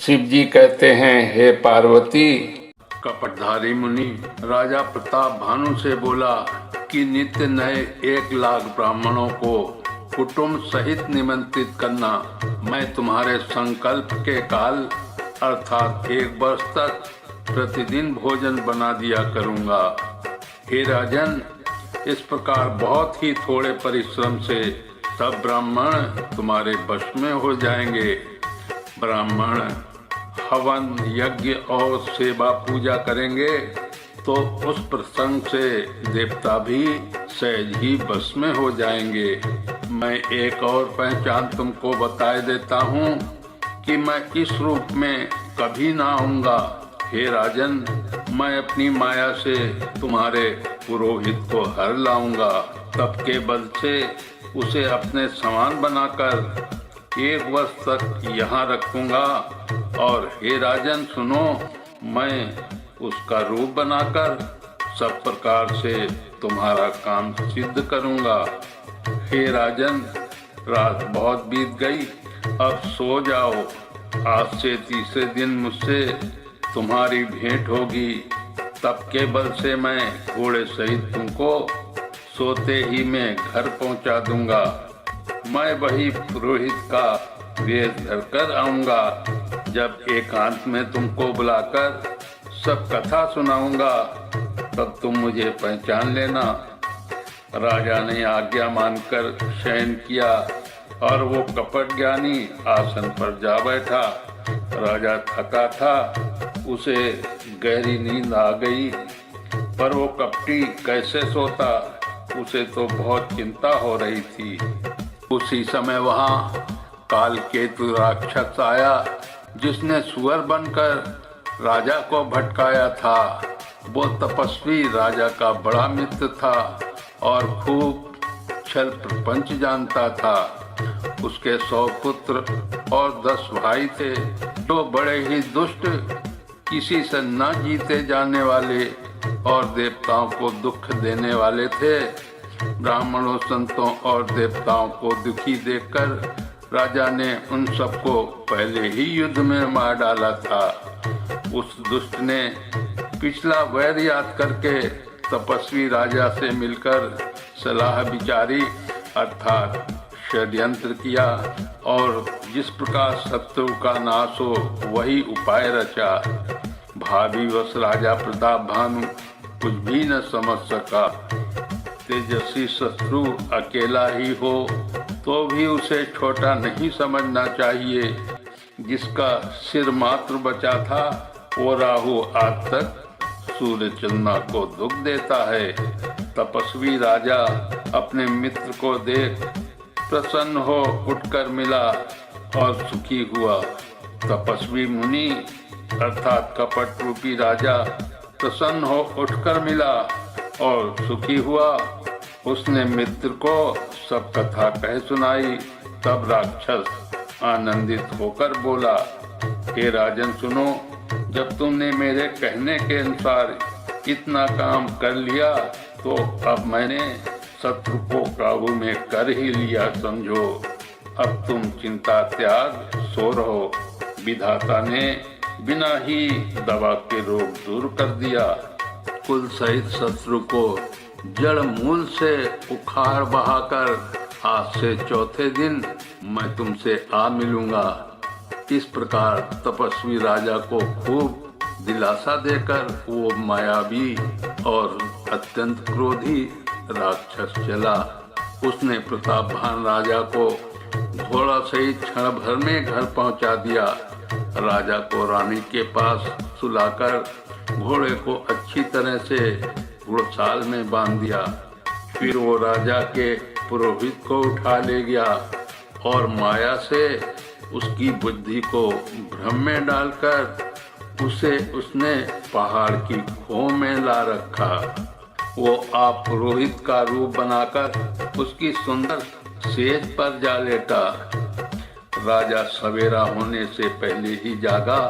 शिव जी कहते हैं, हे पार्वती। कपटधारी मुनि राजा प्रताप भानु से बोला कि नित्य नए 1,00,000 ब्राह्मणों को कुटुंब सहित निमंत्रित करना। मैं तुम्हारे संकल्प के काल अर्थात 1 वर्ष तक प्रतिदिन भोजन बना दिया करूंगा। हे राजन, इस प्रकार बहुत ही थोड़े परिश्रम से सब ब्राह्मण तुम्हारे वश में हो जाएंगे। ब्राह्मण हवन यज्ञ और सेवा पूजा करेंगे तो उस प्रसंग से देवता भी सहज ही वश में हो जाएंगे। मैं एक और पहचान तुमको बताए देता हूँ कि मैं इस रूप में कभी ना आऊंगा। हे राजन, मैं अपनी माया से तुम्हारे पुरोहित को हर लाऊंगा, तब के बल से उसे अपने समान बनाकर 1 वर्ष तक यहाँ रखूंगा। और हे राजन सुनो, मैं उसका रूप बनाकर सब प्रकार से तुम्हारा काम सिद्ध करूंगा। हे राजन, रात बहुत बीत गई, अब सो जाओ। आज से तीसरे दिन मुझसे तुम्हारी भेंट होगी, तब के बल से मैं घोड़े सहित तुमको सोते ही मैं घर पहुंचा दूंगा। मैं वही पुरोहित का वेश धरकर आऊंगा। जब एकांत में तुमको बुलाकर सब कथा सुनाऊंगा, तब तुम मुझे पहचान लेना। राजा ने आज्ञा मानकर शयन किया और वो कपट ज्ञानी आसन पर जा बैठा। राजा थका था, उसे गहरी नींद आ गई, पर वो कपटी कैसे सोता, उसे तो बहुत चिंता हो रही थी। उसी समय वहाँ कालकेतु राक्षस आया, जिसने सुअर बनकर राजा को भटकाया था। वो तपस्वी राजा का बड़ा मित्र था और खूब छल प्रपंच जानता था। उसके 100 पुत्र और 10 भाई थे, जो बड़े ही दुष्ट, किसी से न जीते जाने वाले और देवताओं को दुख देने वाले थे। ब्राह्मणों, संतों और देवताओं को दुखी देखकर राजा ने उन सबको पहले ही युद्ध में मार डाला था। उस दुष्ट ने पिछला वैर याद करके तपस्वी राजा से मिलकर सलाह विचारी अर्थात षड्यंत्र किया और जिस प्रकार शत्रु का नाश हो वही उपाय रचा। भाविवश राजा प्रताप भानु कुछ भी न समझ सका। तेजस्वी शत्रु अकेला ही हो तो भी उसे छोटा नहीं समझना चाहिए। जिसका सिर मात्र बचा था वो राहु आज तक सूर्य चंद्रमा को दुख देता है। तपस्वी राजा अपने मित्र को देख प्रसन्न हो उठकर मिला और सुखी हुआ। तपस्वी मुनि अर्थात कपट रूपी राजा प्रसन्न हो उठकर मिला और सुखी हुआ। उसने मित्र को सब कथा कह सुनाई। तब राक्षस आनंदित होकर बोला, हे राजन सुनो, जब तुमने मेरे कहने के अनुसार इतना काम कर लिया तो अब मैंने शत्रु को काबू में कर ही लिया समझो। अब तुम चिंता त्याग सो रहो। विधाता ने बिना ही दवा के रोग दूर कर दिया। कुल सहित शत्रु को जड़ मूल से उखाड़ बहाकर आज से चौथे दिन मैं तुमसे आ मिलूंगा। इस प्रकार तपस्वी राजा को खूब दिलासा देकर वो मायावी और अत्यंत क्रोधी राक्षस चला। उसने प्रतापवान राजा को घोड़ा सहित क्षण भर में घर पहुंचा दिया। राजा को रानी के पास सुलाकर घोड़े को अच्छी तरह से घुड़साल में बांध दिया। फिर वो राजा के पुरोहित को उठा ले गया और माया से उसकी बुद्धि को भ्रम में डालकर उसे उसने पहाड़ की खो में ला रखा। वो आप पुरोहित का रूप बनाकर उसकी सुंदर सेज पर जा लेटा। राजा सवेरा होने से पहले ही जागा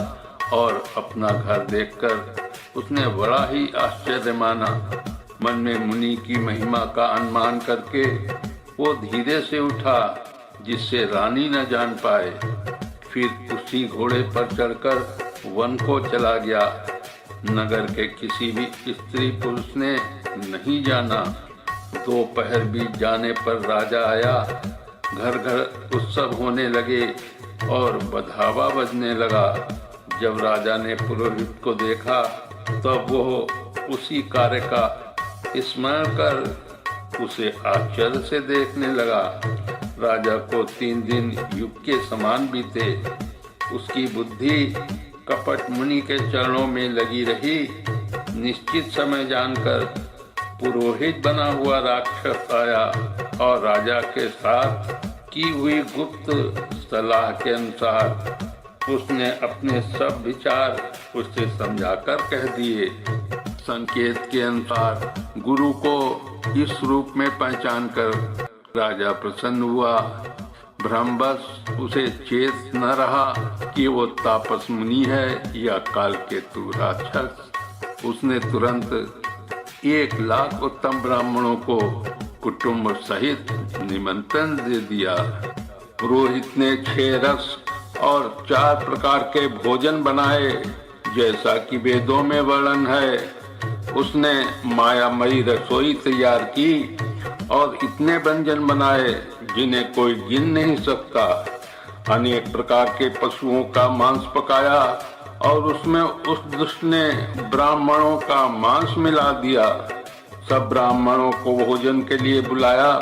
और अपना घर देखकर उसने बड़ा ही आश्चर्य माना। मन में मुनि की महिमा का अनुमान करके वो धीरे से उठा, जिससे रानी न जान पाए। फिर उसी घोड़े पर चढ़कर वन को चला गया। नगर के किसी भी स्त्री पुरुष ने नहीं जाना। दोपहर बीत जाने पर राजा आया। घर घर उत्सव होने लगे और बधावा बजने लगा। जब राजा ने पुरोहित को देखा तब वो उसी कार्य का स्मरण कर उसे आश्चर्य से देखने लगा। राजा को 3 दिन युग के समान बीते। उसकी बुद्धि कपट मुनि के चरणों में लगी रही। निश्चित समय जानकर पुरोहित बना हुआ राक्षस आया और राजा के साथ की हुई गुप्त सलाह के अनुसार उसने अपने सब विचार उसे समझाकर कह दिए। संकेत के अनुसार गुरु को इस रूप में पहचान कर राजा प्रसन्न हुआ। भ्रमवश उसे चेत न रहा कि वो तापस मुनि है या कालकेतु राक्षस। उसने तुरंत 1,00,000 उत्तम ब्राह्मणों को कुटुंब सहित निमंत्रण दे दिया। पुरोहित ने 6 रस और 4 प्रकार के भोजन बनाए जैसा कि वेदों में वर्णन है। उसने मायामयी रसोई तैयार की और इतने व्यंजन बनाए जिन्हें कोई गिन नहीं सकता। अनेक प्रकार के पशुओं का मांस पकाया और उसमें उस दुष्ट ने ब्राह्मणों का मांस मिला दिया। सब ब्राह्मणों को भोजन के लिए बुलाया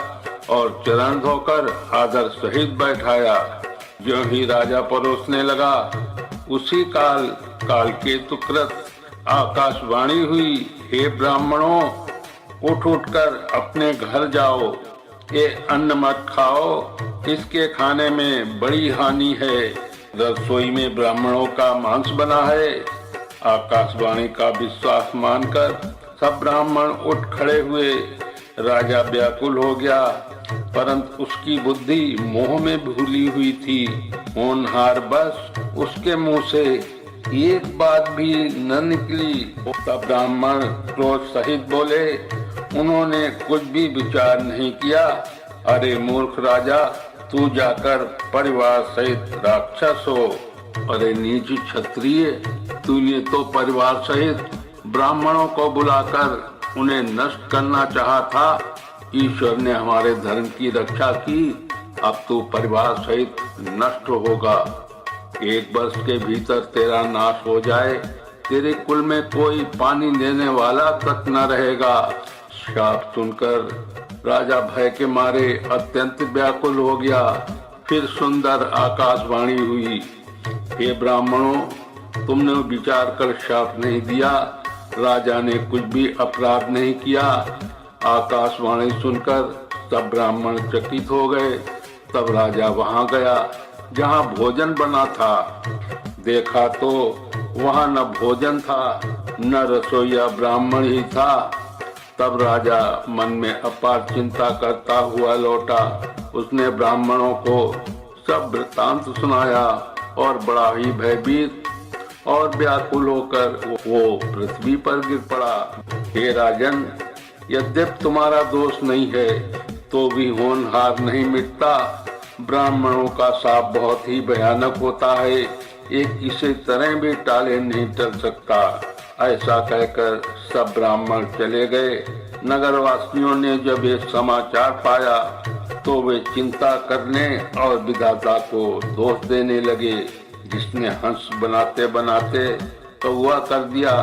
और चरण धोकर आदर सहित बैठाया। जो ही राजा परोसने लगा उसी काल कालकेतुकृत आकाशवाणी हुई, हे ब्राह्मणों, उठकर अपने घर जाओ। ये अन्न मत खाओ, इसके खाने में बड़ी हानि है। रसोई में ब्राह्मणों का मांस बना है। आकाशवाणी का विश्वास मानकर सब ब्राह्मण उठ खड़े हुए। राजा व्याकुल हो गया, परंतु उसकी बुद्धि मोह में भूली हुई थी। होनहार बस उसके मुंह से एक बात भी न निकली। तब ब्राह्मण क्रोध सहित बोले, उन्होंने कुछ भी विचार नहीं किया। अरे मूर्ख राजा, तू जाकर परिवार सहित राक्षस हो। अरे नीच क्षत्रिय, तूने तो परिवार सहित ब्राह्मणों को बुलाकर उन्हें नष्ट करना चाहा था। ईश्वर ने हमारे धर्म की रक्षा की, अब तू परिवार सहित नष्ट होगा। 1 वर्ष के भीतर तेरा नाश हो जाए। तेरे कुल में कोई पानी देने वाला तक न रहेगा। शाप सुनकर राजा भय के मारे अत्यंत व्याकुल हो गया। फिर सुंदर आकाशवाणी हुई, हे ब्राह्मणों, तुमने विचार कर शाप नहीं दिया। राजा ने कुछ भी अपराध नहीं किया। आकाशवाणी सुनकर सब ब्राह्मण चकित हो गए। तब राजा वहां गया जहां भोजन बना था। देखा तो वहां न भोजन था न रसोईया ब्राह्मण ही था। तब राजा मन में अपार चिंता करता हुआ लौटा। उसने ब्राह्मणों को सब वृत्तांत सुनाया और बड़ा ही भयभीत और व्याकुल होकर वो पृथ्वी पर गिर पड़ा। हे राजन, यद्यपि तुम्हारा दोष नहीं है तो भी होनहार नहीं मिटता। ब्राह्मणों का शाप बहुत ही भयानक होता है। एक किसी तरह भी टाले नहीं टल सकता। ऐसा कहकर सब ब्राह्मण चले गए। नगरवासियों ने जब ये समाचार पाया तो वे चिंता करने और विधाता को दोष देने लगे, जिसने हंस बनाते बनाते कौवा कर दिया।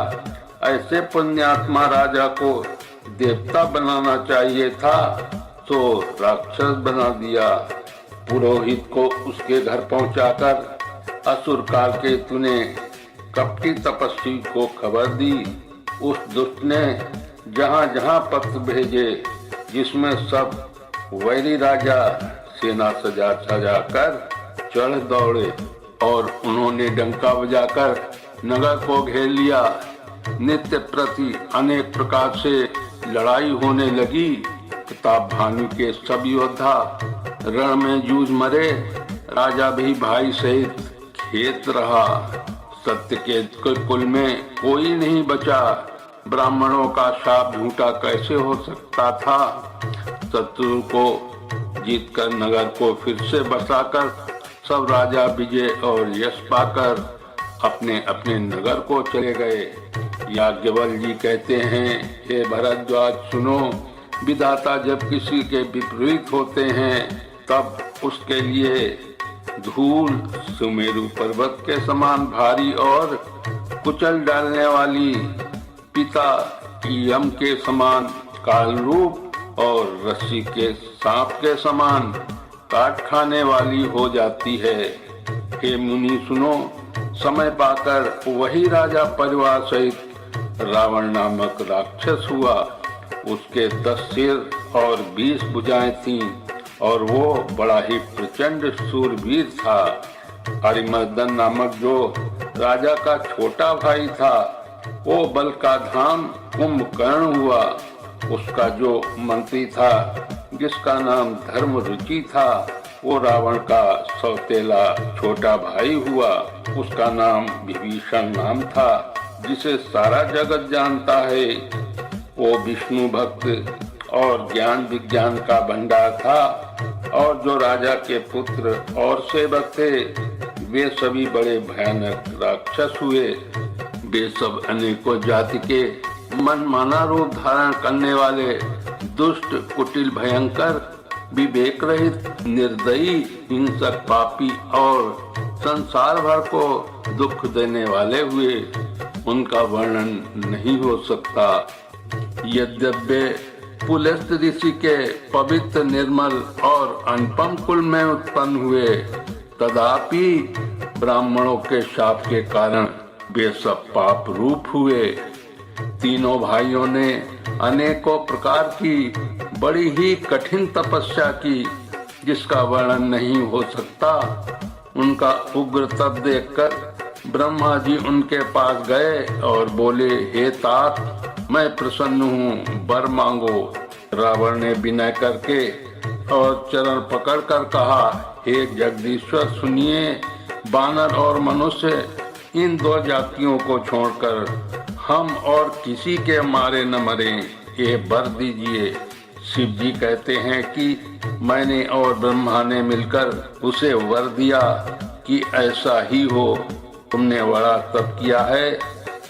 ऐसे पुण्यात्मा राजा को देवता बनाना चाहिए था, तो राक्षस बना दिया। पुरोहित को उसके घर पहुंचाकर असुर कालकेतु ने कपटी तपस्वी को खबर दी। उस दुष्ट ने जहां जहां पत्र भेजे, जिसमें सब वैरी राजा सेना सजा कर चढ़ दौड़े और उन्होंने डंका बजाकर नगर को घेर लिया। नित्य प्रति अनेक प्रकार से लड़ाई होने लगी। प्रताप भानु के सब योद्धा रण में जूझ मरे। राजा भी भाई सहित खेत रहा। सत्य के कुल में कोई नहीं बचा। ब्राह्मणों का शाप झूठा कैसे हो सकता था। शत्रु को जीतकर नगर को फिर से बसाकर सब राजा विजय और यश पाकर अपने अपने नगर को चले गए। याज्ञवल्क्य जी कहते हैं, हे भरद्वाज सुनो, विधाता जब किसी के विपरीत होते हैं तब उसके लिए धूल सुमेरु पर्वत के समान भारी और कुचल डालने वाली, पिता यम के समान काल रूप और रस्सी के सांप के समान काट खाने वाली हो जाती है। हे मुनि सुनो, समय पाकर वही राजा परिवार सहित रावण नामक राक्षस हुआ। उसके 10 सिर और 20 भुजाएं थीं और वो बड़ा ही प्रचंड शूरवीर था। अरिमर्दन नामक जो राजा का छोटा भाई था, वो बल का धाम कुंभकर्ण हुआ। उसका जो मंत्री था, जिसका नाम धर्मरुचि था, वो रावण का सौतेला छोटा भाई हुआ। उसका नाम विभीषण नाम था, जिसे सारा जगत जानता है। वो विष्णु भक्त और ज्ञान विज्ञान का भंडार था। और जो राजा के पुत्र और सेवक थे, वे सभी बड़े भयानक राक्षस हुए। वे सब अनेकों जाति के मनमाना रूप धारण करने वाले दुष्ट, कुटिल, भयंकर, विवेक रहित, निर्दयी, हिंसक, पापी और संसार भर को दुख देने वाले हुए। उनका वर्णन नहीं हो सकता। यद्यपि पुलस्त ऋषि के पवित्र, निर्मल और अनुपम कुल में उत्पन्न हुए, तथापि ब्राह्मणों के शाप के कारण वे सब पाप रूप हुए। तीनों भाइयों ने अनेकों प्रकार की बड़ी ही कठिन तपस्या की, जिसका वर्णन नहीं हो सकता। उनका उग्र तप देखकर ब्रह्मा जी उनके पास गए और बोले, हे तात, मैं प्रसन्न हूँ, वर मांगो। रावण ने विनय करके और चरण पकड़कर कहा, हे जगदीश्वर सुनिए, बानर और मनुष्य इन 2 जातियों को छोड़कर हम और किसी के मारे न मरे, ये वर दीजिए। शिव जी कहते हैं कि मैंने और ब्रह्मा ने मिलकर उसे वर दिया कि ऐसा ही हो। तुमने बड़ा तप किया है।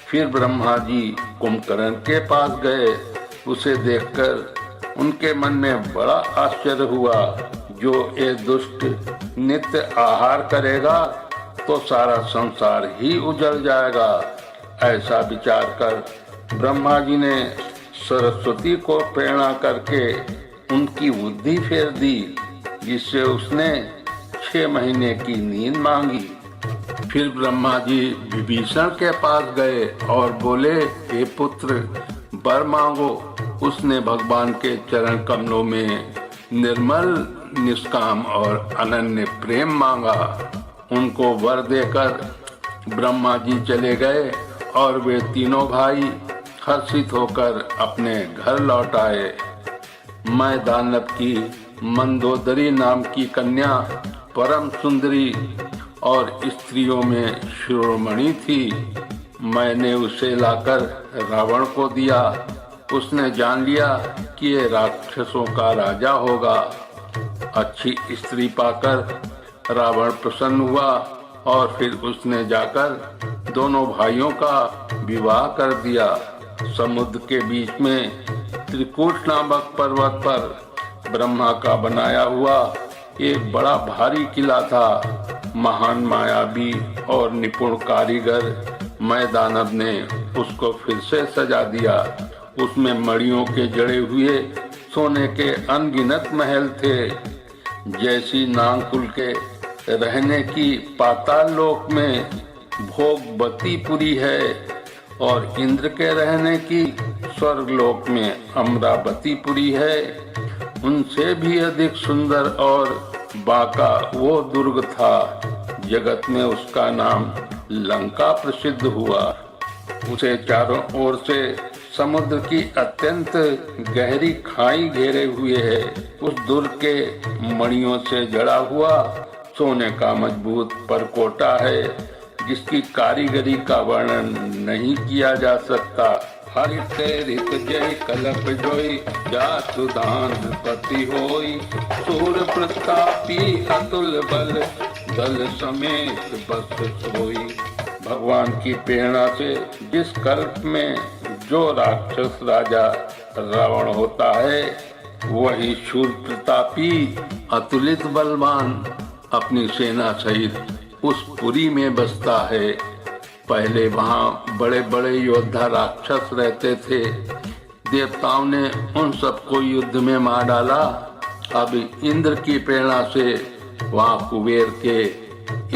फिर ब्रह्मा जी कुंभकर्ण के पास गए। उसे देखकर उनके मन में बड़ा आश्चर्य हुआ। जो ये दुष्ट नित्य आहार करेगा तो सारा संसार ही उजड़ जाएगा। ऐसा विचार कर ब्रह्मा जी ने सरस्वती को प्रेरणा करके उनकी बुद्धि फेर दी, जिससे उसने 6 महीने की नींद मांगी। फिर ब्रह्मा जी विभीषण के पास गए और बोले, हे पुत्र, वर मांगो। उसने भगवान के चरण कमलों में निर्मल, निष्काम और अनन्य प्रेम मांगा। उनको वर देकर ब्रह्मा जी चले गए और वे तीनों भाई हर्षित होकर अपने घर लौट आए। मैं दानव की मंदोदरी नाम की कन्या परम सुंदरी और स्त्रियों में शिरोमणि थी। मैंने उसे लाकर रावण को दिया। उसने जान लिया कि ये राक्षसों का राजा होगा। अच्छी स्त्री पाकर रावण प्रसन्न हुआ और फिर उसने जाकर दोनों भाइयों का विवाह कर दिया। समुद्र के बीच में त्रिकूट नामक पर्वत पर ब्रह्मा का बनाया हुआ एक बड़ा भारी किला था। महान मायावी और निपुण कारीगर मैं दानव ने उसको फिर से सजा दिया। उसमें मणियों के जड़े हुए सोने के अनगिनत महल थे। जैसी नागकुल के रहने की पाताल लोक में भोगवतीपुरी है और इंद्र के रहने की स्वर्ग लोक में अमरावतीपुरी है, उनसे भी अधिक सुंदर और बांका वो दुर्ग था। जगत में उसका नाम लंका प्रसिद्ध हुआ। उसे चारों ओर से समुद्र की अत्यंत गहरी खाई घेरे हुए है। उस दुर्ग के मणियों से जड़ा हुआ सोने का मजबूत परकोटा है, जिसकी कारीगरी का वर्णन नहीं किया जा सकता। हरित रित जय कलप जोई, जातु दान पति होई, सूर प्रतापी अतुल बल, दल समेत बस सोई। भगवान की प्रेरणा से जिस कल्प में जो राक्षस राजा रावण होता है, वही शूर प्रतापी अतुलित बलवान अपनी सेना सहित उस पुरी में बसता है। पहले वहाँ बड़े बड़े योद्धा राक्षस रहते थे। देवताओं ने उन सबको युद्ध में मार डाला। अब इंद्र की प्रेरणा से वहाँ कुबेर के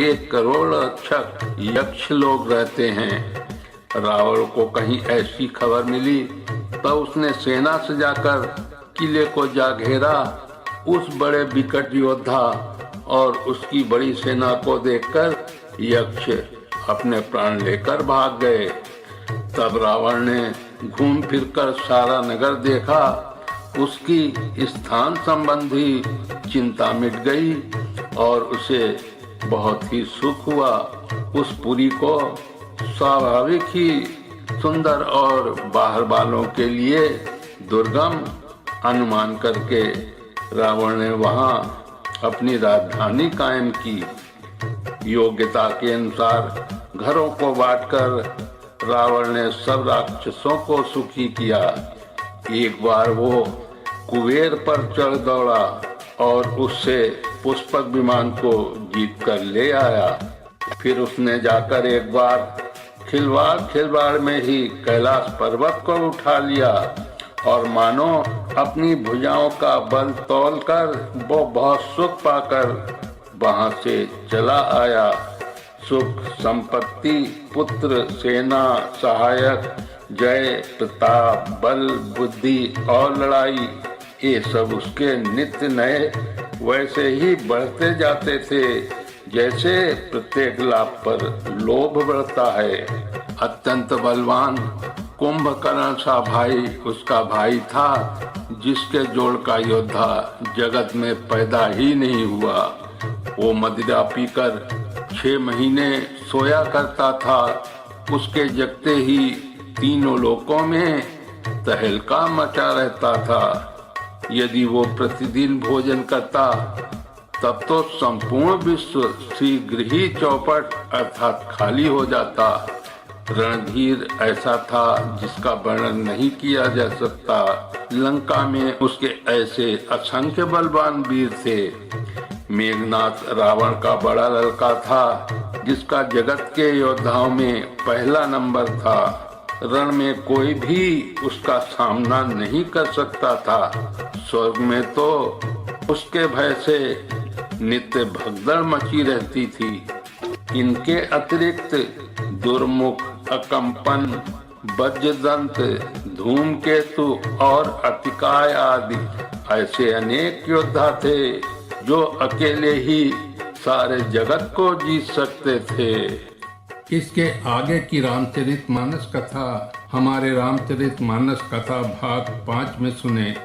1 करोड़ रक्षक यक्ष लोग रहते हैं। रावण को कहीं ऐसी खबर मिली, तब उसने सेना से जाकर किले को जा घेरा। उस बड़े विकट योद्धा और उसकी बड़ी सेना को देखकर यक्ष अपने प्राण लेकर भाग गए। तब रावण ने घूम फिरकर सारा नगर देखा। उसकी स्थान संबंधी चिंता मिट गई और उसे बहुत ही सुख हुआ। उस पुरी को स्वाभाविक ही सुंदर और बाहर वालों के लिए दुर्गम अनुमान करके रावण ने वहां अपनी राजधानी कायम की। योग्यता के अनुसार घरों को बांटकर रावण ने सब राक्षसों को सुखी किया। एक बार वो कुबेर पर चढ़ दौड़ा और उससे पुष्पक विमान को जीत कर ले आया। फिर उसने जाकर एक बार खिलवाड़ में ही कैलाश पर्वत को उठा लिया और मानो अपनी भुजाओं का बल तौलकर वो बहुत सुख पाकर वहां से चला आया। सुख, संपत्ति, पुत्र, सेना, सहायक, जय, प्रताप, बल, बुद्धि और लड़ाई, ये सब उसके नित्य नए वैसे ही बढ़ते जाते थे जैसे प्रत्येक लाभ पर लोभ बढ़ता है। अत्यंत बलवान कुंभकर्ण सा भाई उसका भाई था, जिसके जोड़ का योद्धा जगत में पैदा ही नहीं हुआ। वो मदिरा पीकर 6 महीने सोया करता था। उसके जगते ही तीनों लोकों में तहलका मचा रहता था। यदि वो प्रतिदिन भोजन करता तब तो संपूर्ण विश्व शीघ्र ही चौपट अर्थात खाली हो जाता। रणधीर ऐसा था जिसका वर्णन नहीं किया जा सकता। लंका में उसके ऐसे असंख्य बलवान वीर थे। मेघनाथ रावण का बड़ा लड़का था, जिसका जगत के योद्धाओं में पहला नंबर था। रण में कोई भी उसका सामना नहीं कर सकता था। स्वर्ग में तो उसके भय से नित्य भगदड़ मची रहती थी। इनके अतिरिक्त दुर्मुख, अकंपन, वज्रदंत, धूमकेतु और अतिकाय आदि ऐसे अनेक योद्धा थे जो अकेले ही सारे जगत को जीत सकते थे। इसके आगे की रामचरितमानस कथा हमारे रामचरितमानस कथा भाग 5 में सुने।